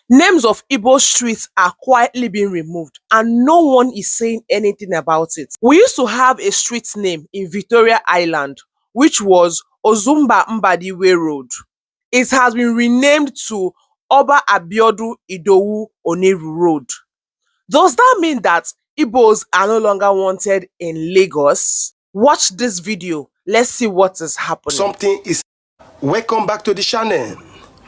Names of Igbo streets are quietly being removed and no one is saying anything about it. We used to have a street name in Victoria Island, which was Ozumba Mbadiwe Road. It has been renamed to Oba Abiodu Idowu Oneru Road. Does that mean that Igbos are no longer wanted in Lagos? Watch this video. Let's see what is happening. Something is... Welcome back to the channel.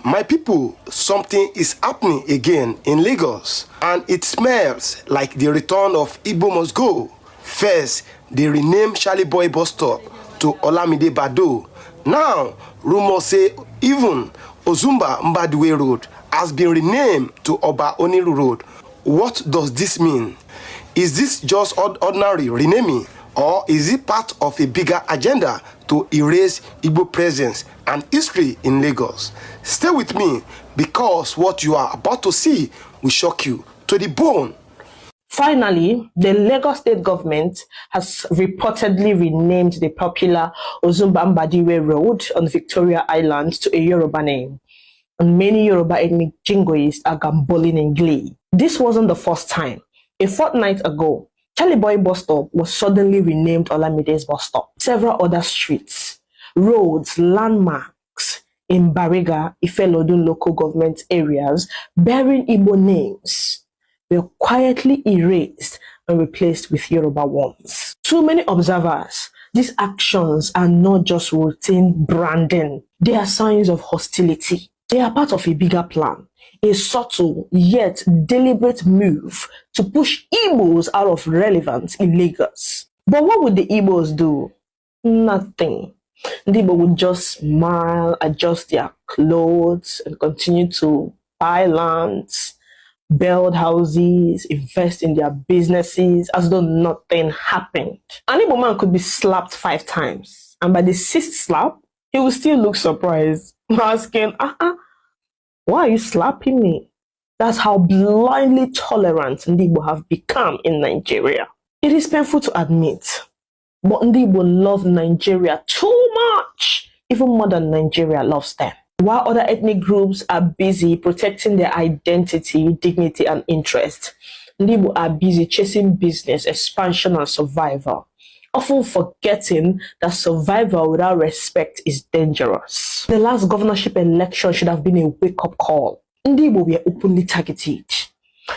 My people, something is happening again in Lagos and it smells like the return of Igbo'S Go. First, they renamed Charlie Boy bus stop to Olamide Bado. Now, rumors say even Ozumba Mbadiwe Road has been renamed to Oba Oniru Road. What does this mean? Is this just ordinary renaming, or is it part of a bigger agenda to erase Igbo presence and history in Lagos? Stay with me because what you are about to see will shock you to the bone. Finally, the Lagos state government has reportedly renamed the popular Ozumba Mbadiwe Road on Victoria Island to a Yoruba name, and many Yoruba ethnic jingoists are gambolling in glee. This wasn't the first time. A fortnight ago, Charlie Boy bus stop was suddenly renamed Olamide's bus stop. Several other streets, roads, landmarks in Bariga, Ifelodun local government areas bearing Igbo names were quietly erased and replaced with Yoruba ones. To many observers, these actions are not just routine branding. They are signs of hostility. They are part of a bigger plan, a subtle yet deliberate move to push Igbos out of relevance in Lagos. But what would the Igbos do? Nothing. The Igbo would just smile, adjust their clothes, and continue to buy lands, build houses, invest in their businesses as though nothing happened. An Igbo man could be slapped 5 times, and by the 6th slap, he will still look surprised, asking, why are you slapping me? That's how blindly tolerant Igbo have become in Nigeria. It is painful to admit, but Igbo love Nigeria too much, even more than Nigeria loves them. While other ethnic groups are busy protecting their identity, dignity, and interest, Igbo are busy chasing business, expansion, and survival, often forgetting that survival without respect is dangerous. The last governorship election should have been a wake-up call. Igbo were openly targeted.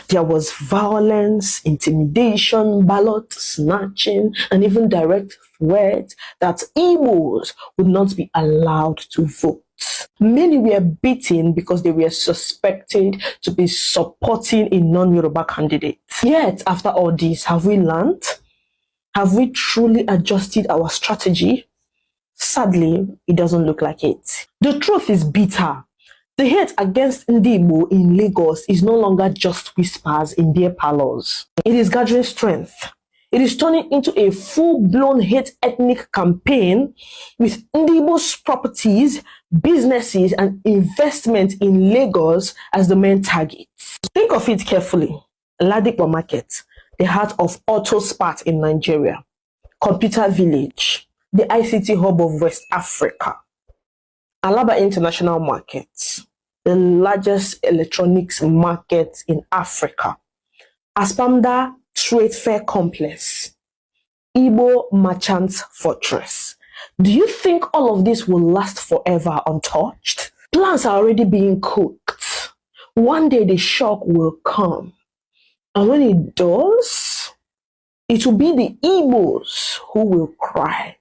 There was violence, intimidation, ballot snatching, and even direct threat that Igbos would not be allowed to vote. Many were beaten because they were suspected to be supporting a non-Yoruba candidate. Yet, after all this, have we learned? Have we truly adjusted our strategy? Sadly, it doesn't look like it. The truth is bitter. The hate against Igbo in Lagos is no longer just whispers in beer parlors. It is gathering strength. It is turning into a full-blown hate ethnic campaign with Igbo's properties, businesses, and investment in Lagos as the main targets. Think of it carefully. Ladikwa Market, the heart of auto spat in Nigeria. Computer Village, the ICT hub of West Africa. Alaba International Market, the largest electronics market in Africa. Aspamda Trade Fair Complex, Igbo Merchants Fortress. Do you think all of this will last forever untouched? Plans are already being cooked. One day the shock will come. And when it does, it will be the Igbos who will cry,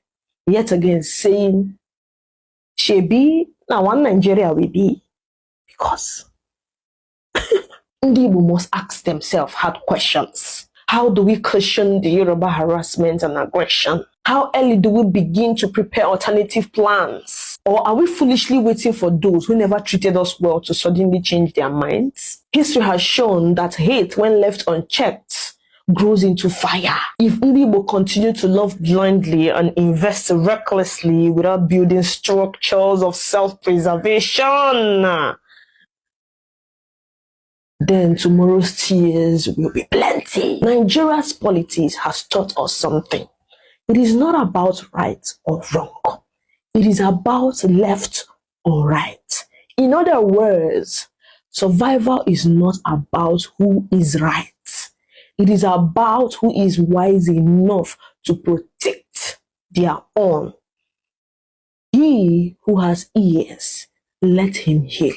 yet again saying, Shebi, now one Nigeria will be. Because Igbo must ask themselves hard questions. How do we cushion the Yoruba harassment and aggression? How early do we begin to prepare alternative plans? Or are we foolishly waiting for those who never treated us well to suddenly change their minds? History has shown that hate, when left unchecked, grows into fire. If Igbo continue to love blindly and invest recklessly without building structures of self-preservation, then tomorrow's tears will be plenty. Nigeria's politics has taught us something. It is not about right or wrong. It is about left or right. In other words, Survival is not about who is right. It is about who is wise enough to protect their own. He who has ears, let him hear.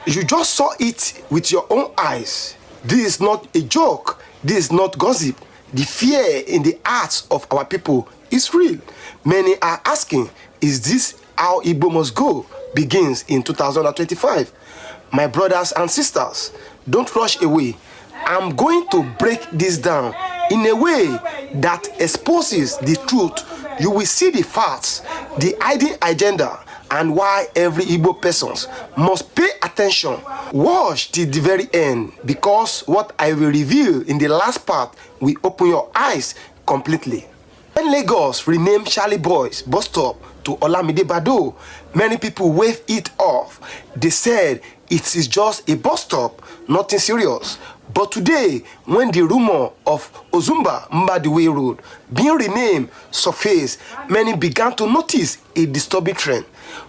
You just saw it with your own eyes. This is not a joke. This is not gossip. The fear in the hearts of our people is real. Many are asking, is this how Igbo must go begins in 2025? My brothers and sisters, don't rush away. I'm going to break this down in a way that exposes the truth. You will see the facts, the hidden agenda, and why every Igbo person must pay attention. Watch till the very end, because what I will reveal in the last part will open your eyes completely. When Lagos renamed Charlie Boys bus stop to Olamide Bado, many people waved it off. They said it is just a bus stop, nothing serious. But today, when the rumor of Ozumba Mbadiwe Road being renamed surfaced, many began to notice a disturbing trend.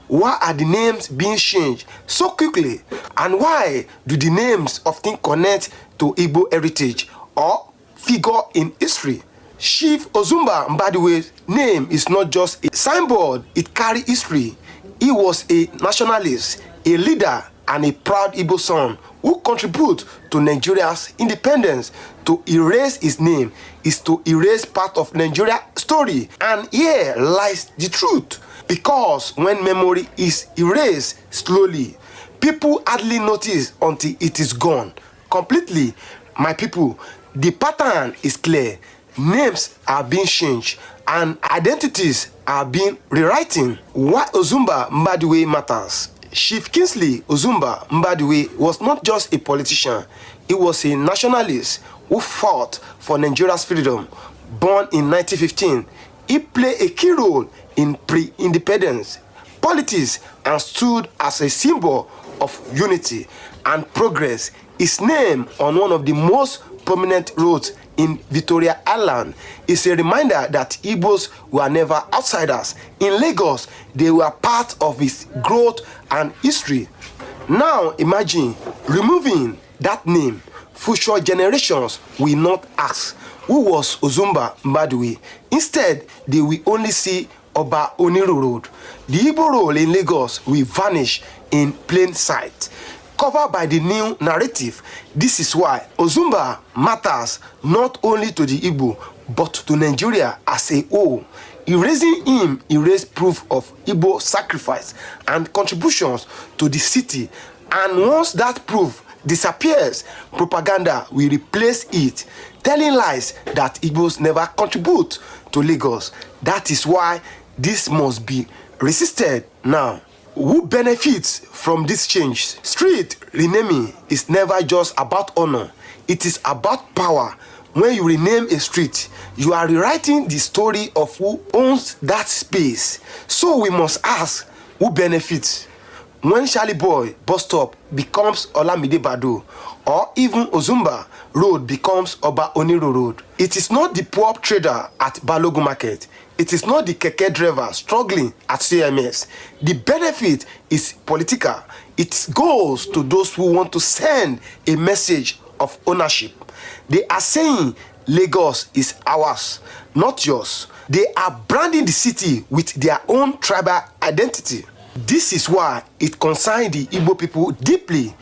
Why are the names being changed so quickly? And why do the names often connect to Igbo heritage or figure in history? Chief Ozumba Mbadiwe's name is not just a signboard, it carries history. He was a nationalist, a leader, and a proud Igbo son who contributed to Nigeria's independence. To erase his name is to erase part of Nigeria's story. And here lies the truth. Because when memory is erased slowly, people hardly notice until it is gone completely. My people, the pattern is clear. Names are being changed and identities are being rewritten. Why Ozumba Mbadiwe matters. Chief Kingsley Ozumba Mbadiwe was not just a politician, he was a nationalist who fought for Nigeria's freedom. Born in 1915, he played a key role in pre-independence politics and stood as a symbol of unity and progress. His name on one of the most prominent roads in Victoria Island is a reminder that Igbo's were never outsiders. In Lagos, they were part of its growth and history. Now imagine removing that name. Future generations will not ask, who was Ozumba Mbadiwe? Instead, they will only see Oba Oniru Road. The Igbo role in Lagos will vanish in plain sight. Covered by the new narrative, this is why Ozumba matters not only to the Igbo, but to Nigeria as a whole. Erasing him erased proof of Igbo sacrifice and contributions to the city. And once that proof disappears, propaganda will replace it, telling lies that Igbos never contribute to Lagos. That is why this must be resisted now. Who benefits from this change? Street renaming is never just about honor, it is about power. When you rename a street, you are rewriting the story of who owns that space. So we must ask, who benefits? When Charlie Boy bus stop becomes Olamide Bado, or even Ozumba Road becomes Oba Oniru Road, it is not the poor trader at Balogun Market. It is not the keke driver struggling at CMS. The benefit is political. It goes to those who want to send a message of ownership. They are saying Lagos is ours, not yours. They are branding the city with their own tribal identity. This is why it concerns the Igbo people deeply,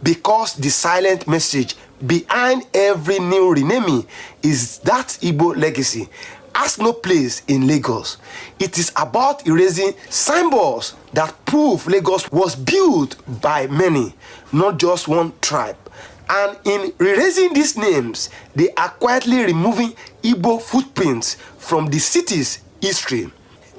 because the silent message behind every new renaming is that Igbo legacy has no place in Lagos. It is about erasing symbols that prove Lagos was built by many, not just one tribe. And in erasing these names, they are quietly removing Igbo footprints from the city's history.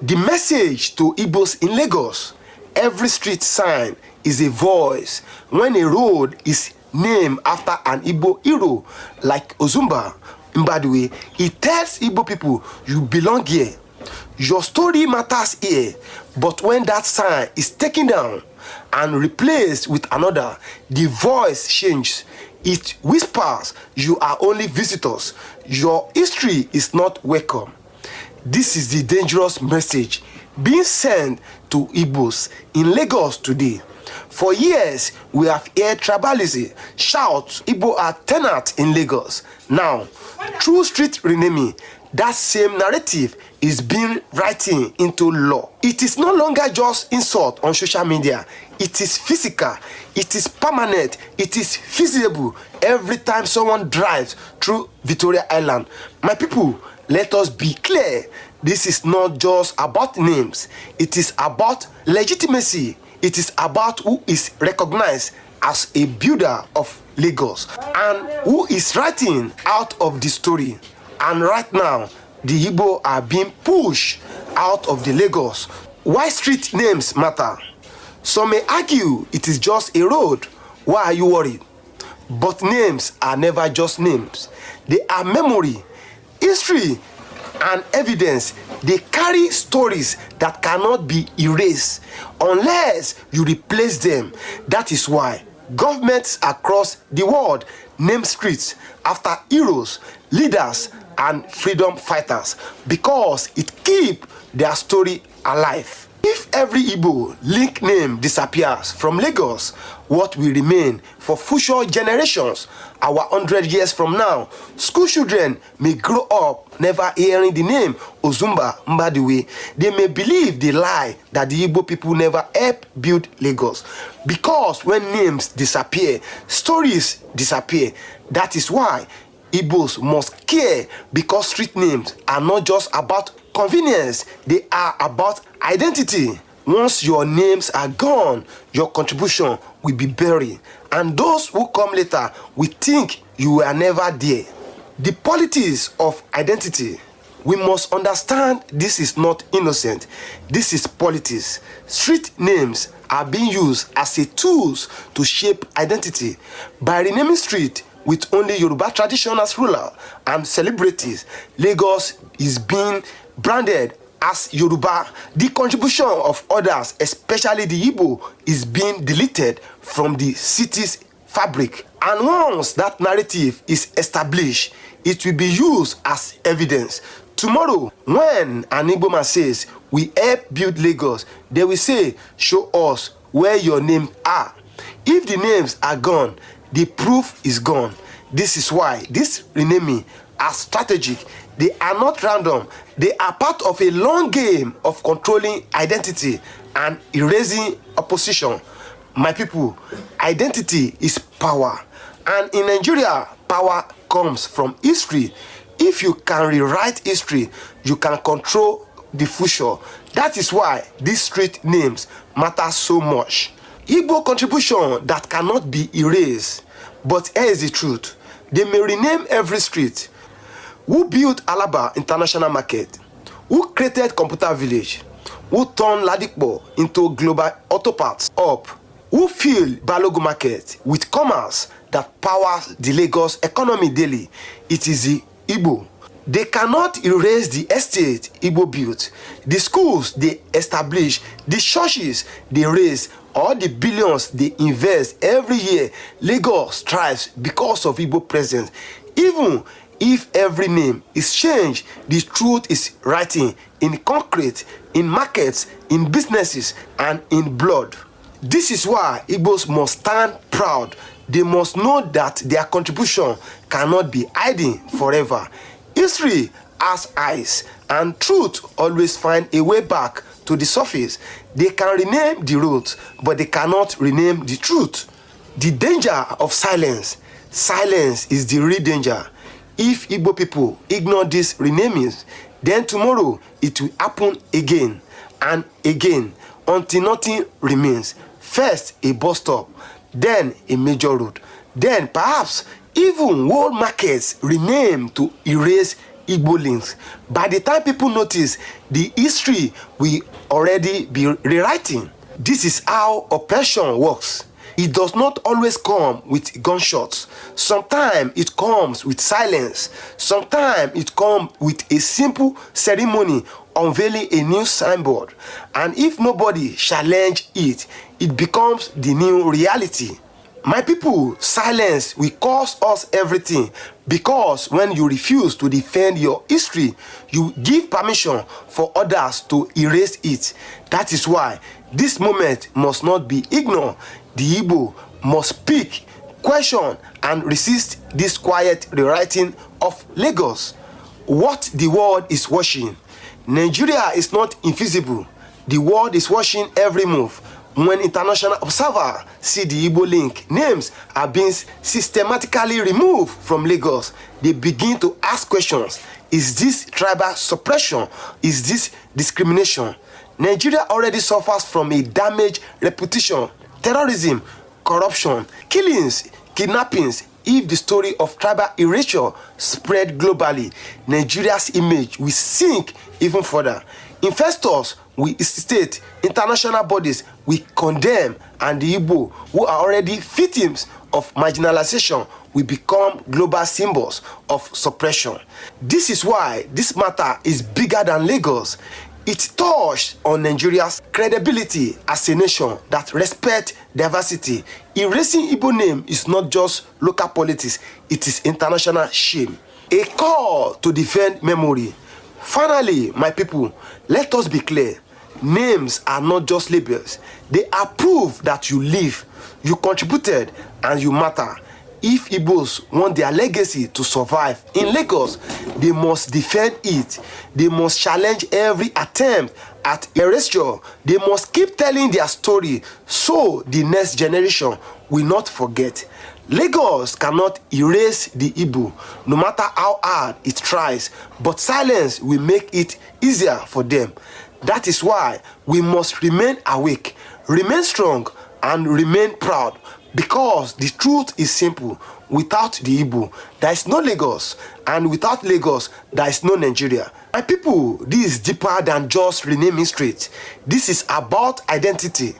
The message to Igbos in Lagos: every street sign is a voice. When a road is named after an Igbo hero like Ozumba Mbadiwe, it tells Igbo people, you belong here. Your story matters here. But when that sign is taken down and replaced with another, the voice changes. It whispers, you are only visitors. Your history is not welcome. This is the dangerous message being sent to Igbos in Lagos today. For years, we have heard tribalism shout Igbo are tenants in Lagos. Now, through street renaming, that same narrative is being written into law. It is no longer just insult on social media. It is physical, it is permanent, it is feasible every time someone drives through Victoria Island. My people, let us be clear. This is not just about names. It is about legitimacy. It is about who is recognized as a builder of Lagos and who is writing out of the story. And right now, the Igbo are being pushed out of the Lagos. Why street names matter? Some may argue it is just a road. Why are you worried? But names are never just names. They are memory, history, and evidence. They carry stories that cannot be erased unless you replace them. That is why governments across the world name streets after heroes, leaders, and freedom fighters because it keeps their story alive. If every Igbo link name disappears from Lagos, what will remain for future generations? Our 100 years from now, school children may grow up never hearing the name Ozumba Mbadiwe. They may believe the lie that the Igbo people never helped build Lagos. Because when names disappear, stories disappear. That is why Igbos must care, because street names are not just about convenience, they are about identity. Once your names are gone, your contribution will be buried, and those who come later will think you were never there. The politics of identity. We must understand this is not innocent. This is politics. Street names are being used as a tools to shape identity. By renaming street with only Yoruba tradition as ruler and celebrities, Lagos is being branded as Yoruba. The contribution of others, especially the Igbo, is being deleted from the city's fabric. And once that narrative is established, it will be used as evidence. Tomorrow, when an Igbo man says, "We help build Lagos," they will say, "Show us where your names are." If the names are gone, the proof is gone. This is why this renaming are strategic. They are not random. They are part of a long game of controlling identity and erasing opposition. My people, identity is power. And in Nigeria, power comes from history. If you can rewrite history, you can control the future. That is why these street names matter so much. Igbo contribution that cannot be erased. But here is the truth. They may rename every street. Who built Alaba International Market? Who created Computer Village? Who turned Ladipo into Global Auto Parts Hub? Who filled Balogun Market with commerce that powers the Lagos economy daily? It is the Igbo. They cannot erase the estate Igbo built, the schools they established, the churches they raise, or the billions they invest every year. Lagos thrives because of Igbo presence. Even if every name is changed, the truth is written in concrete, in markets, in businesses, and in blood. This is why Igbos must stand proud. They must know that their contribution cannot be hidden forever. History has eyes, and truth always finds a way back to the surface. They can rename the roads, but they cannot rename the truth. The danger of silence. Silence is the real danger. If Igbo people ignore these renamings, then tomorrow it will happen again and again until nothing remains. First a bus stop, then a major road, then perhaps even whole markets renamed to erase Igbo links. By the time people notice, the history will already be rewriting. This is how oppression works. It does not always come with gunshots. Sometimes it comes with silence. Sometimes it comes with a simple ceremony unveiling a new signboard. And if nobody challenge it, it becomes the new reality. My people, silence will cost us everything, because when you refuse to defend your history, you give permission for others to erase it. That is why This moment must not be ignored. The Igbo must speak, question, and resist this quiet rewriting of Lagos. What the world is watching. Nigeria is not invisible. The world is watching every move. When international observers see the Igbo link, names are being systematically removed from Lagos. They begin to ask questions. Is this tribal suppression? Is this discrimination? Nigeria already suffers from a damaged reputation, terrorism, corruption, killings, kidnappings. If the story of tribal erasure spread globally, Nigeria's image will sink even further. Investors will state, international bodies will condemn, and the Igbo, who are already victims of marginalization, will become global symbols of suppression. This is why this matter is bigger than Lagos. It touched on Nigeria's credibility as a nation that respects diversity. Erasing Igbo name is not just local politics, it is international shame. A call to defend memory. Finally, my people, let us be clear. Names are not just labels. They are proof that you live, you contributed, and you matter. If Igbo's want their legacy to survive in Lagos, they must defend it. They must challenge every attempt at erasure. They must keep telling their story so the next generation will not forget. Lagos cannot erase the Igbo, no matter how hard it tries, but silence will make it easier for them. That is why we must remain awake, remain strong, and remain proud. Because the truth is simple. Without the Igbo, there is no Lagos, and without Lagos, there is no Nigeria. My people, this is deeper than just renaming streets. This is about identity,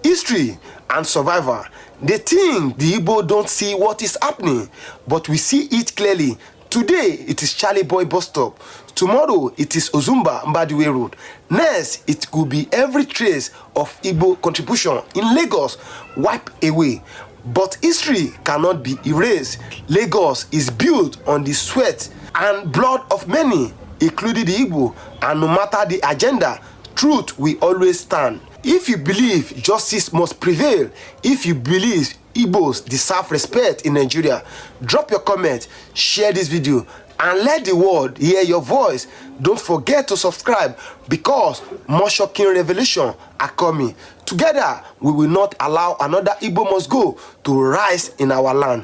history, and survival. They think the Igbo don't see what is happening, but we see it clearly. Today, it is Charlie Boy bus stop. Tomorrow, it is Ozumba Mbadiwe Road. Next, it could be every trace of Igbo contribution in Lagos wiped away. But history cannot be erased. Lagos is built on the sweat and blood of many, including the Igbo, and no matter the agenda, truth will always stand. If you believe justice must prevail, if you believe Igbo's deserve respect in Nigeria, drop your comment, share this video, and let the world hear your voice. Don't forget to subscribe because more shocking revelations are coming. Together, we will not allow another Igbo must go to rise in our land.